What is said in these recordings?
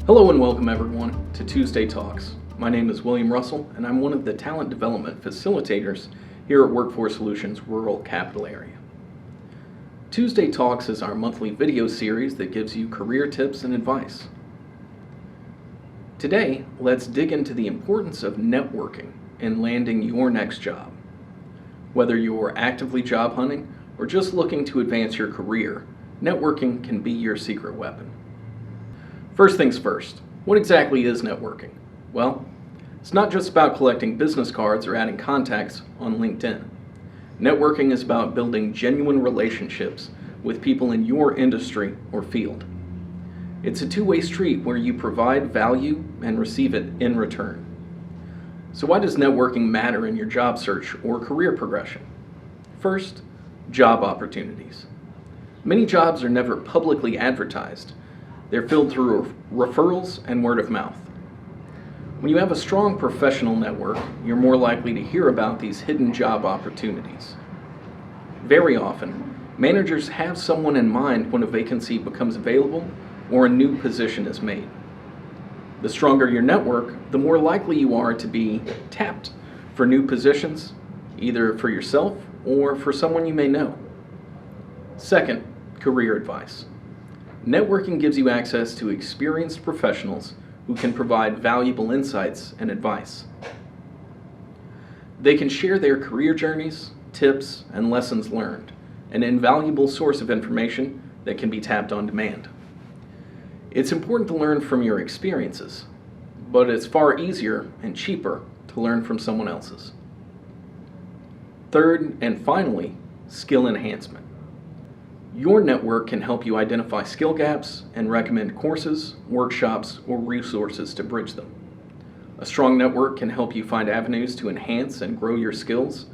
Hello and welcome everyone to Tuesday Talks. My name is William Russell and I'm one of the talent development facilitators here at Workforce Solutions Rural Capital Area. Tuesday Talks is our monthly video series that gives you career tips and advice. Today, let's dig into the importance of networking in landing your next job. Whether you're actively job hunting or just looking to advance your career, networking can be your secret weapon. First things first, what exactly is networking? Well, it's not just about collecting business cards or adding contacts on LinkedIn. Networking is about building genuine relationships with people in your industry or field. It's a two-way street where you provide value and receive it in return. So why does networking matter in your job search or career progression? First, job opportunities. Many jobs are never publicly advertised. They're filled through referrals and word of mouth. When you have a strong professional network, you're more likely to hear about these hidden job opportunities. Very often, managers have someone in mind when a vacancy becomes available or a new position is made. The stronger your network, the more likely you are to be tapped for new positions, either for yourself or for someone you may know. Second, career advice. Networking gives you access to experienced professionals who can provide valuable insights and advice. They can share their career journeys, tips, and lessons learned, an invaluable source of information that can be tapped on demand. It's important to learn from your experiences, but it's far easier and cheaper to learn from someone else's. Third, and finally, skill enhancement. Your network can help you identify skill gaps and recommend courses, workshops, or resources to bridge them. A strong network can help you find avenues to enhance and grow your skills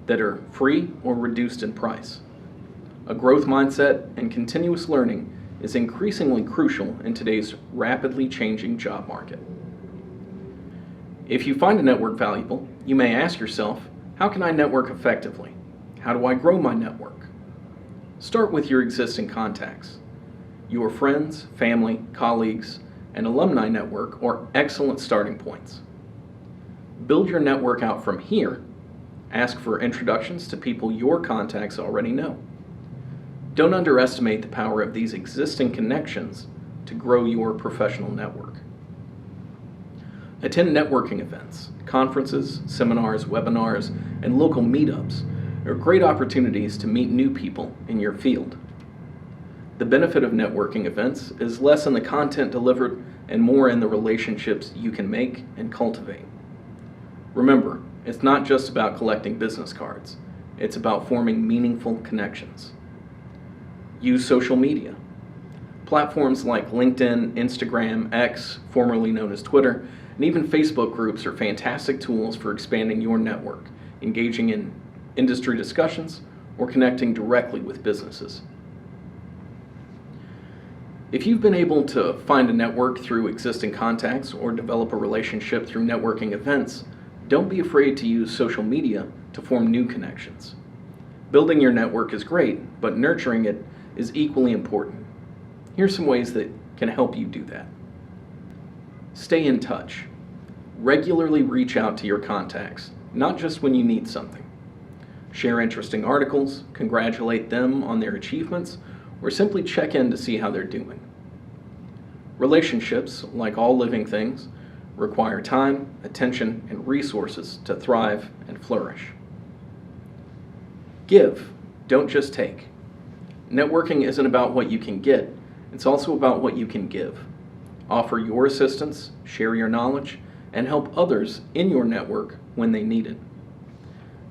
that are free or reduced in price. A growth mindset and continuous learning is increasingly crucial in today's rapidly changing job market. If you find a network valuable, you may ask yourself, how can I network effectively? How do I grow my network? Start with your existing contacts. Your friends, family, colleagues, and alumni network are excellent starting points. Build your network out from here. Ask for introductions to people your contacts already know. Don't underestimate the power of these existing connections to grow your professional network. Attend networking events, conferences, seminars, webinars, and local meetups are great opportunities to meet new people in your field. The benefit of networking events is less in the content delivered and more in the relationships you can make and cultivate. Remember, it's not just about collecting business cards. It's about forming meaningful connections. Use social media. Platforms like LinkedIn, Instagram, X, formerly known as Twitter, and even Facebook groups are fantastic tools for expanding your network, engaging in industry discussions, or connecting directly with businesses. If you've been able to find a network through existing contacts or develop a relationship through networking events, don't be afraid to use social media to form new connections. Building your network is great, but nurturing it is equally important. Here's some ways that can help you do that. Stay in touch. Regularly reach out to your contacts, not just when you need something. Share interesting articles, congratulate them on their achievements, or simply check in to see how they're doing. Relationships, like all living things, require time, attention, and resources to thrive and flourish. Give, don't just take. Networking isn't about what you can get, it's also about what you can give. Offer your assistance, share your knowledge, and help others in your network when they need it.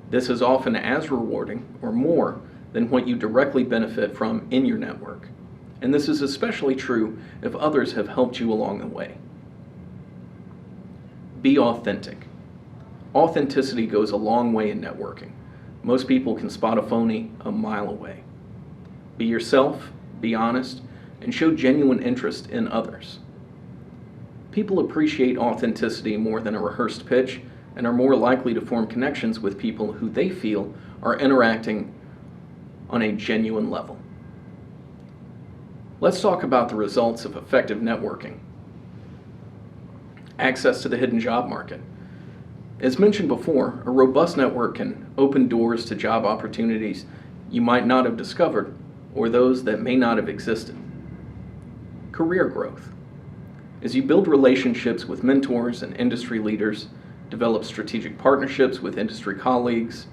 This is often as rewarding or more than what you directly benefit from in your network. And this is especially true if others have helped you along the way. Be authentic. Authenticity goes a long way in networking. Most people can spot a phony a mile away. Be yourself, be honest, and show genuine interest in others. People appreciate authenticity more than a rehearsed pitch and are more likely to form connections with people who they feel are interacting on a genuine level. Let's talk about the results of effective networking. Access to the hidden job market. As mentioned before, a robust network can open doors to job opportunities you might not have discovered or those that may not have existed. Career growth. As you build relationships with mentors and industry leaders, develop strategic partnerships with industry colleagues,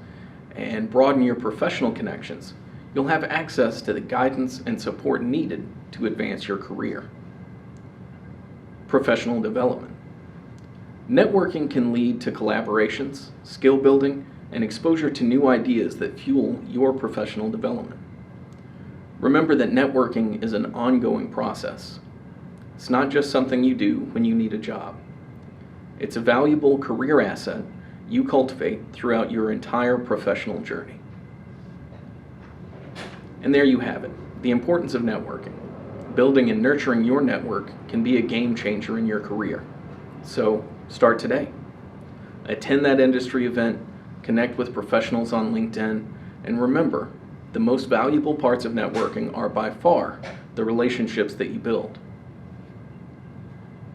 and broaden your professional connections, you'll have access to the guidance and support needed to advance your career. Professional development. Networking can lead to collaborations, skill building, and exposure to new ideas that fuel your professional development. Remember that networking is an ongoing process. It's not just something you do when you need a job. It's a valuable career asset you cultivate throughout your entire professional journey. And there you have it, the importance of networking. Building and nurturing your network can be a game changer in your career. So start today. Attend that industry event, connect with professionals on LinkedIn, and remember, the most valuable parts of networking are by far the relationships that you build.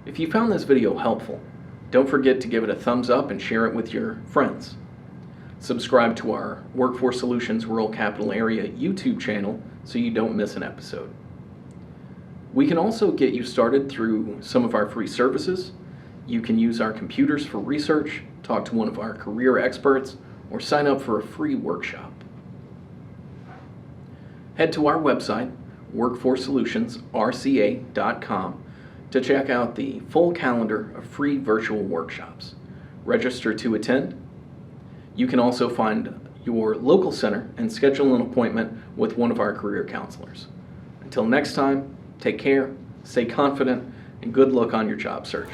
If you found this video helpful, don't forget to give it a thumbs up and share it with your friends. Subscribe to our Workforce Solutions Rural Capital Area YouTube channel so you don't miss an episode. We can also get you started through some of our free services. You can use our computers for research, talk to one of our career experts, or sign up for a free workshop. Head to our website, workforcesolutionsrca.com, to check out the full calendar of free virtual workshops. Register to attend. You can also find your local center and schedule an appointment with one of our career counselors. Until next time, take care, stay confident, and good luck on your job search.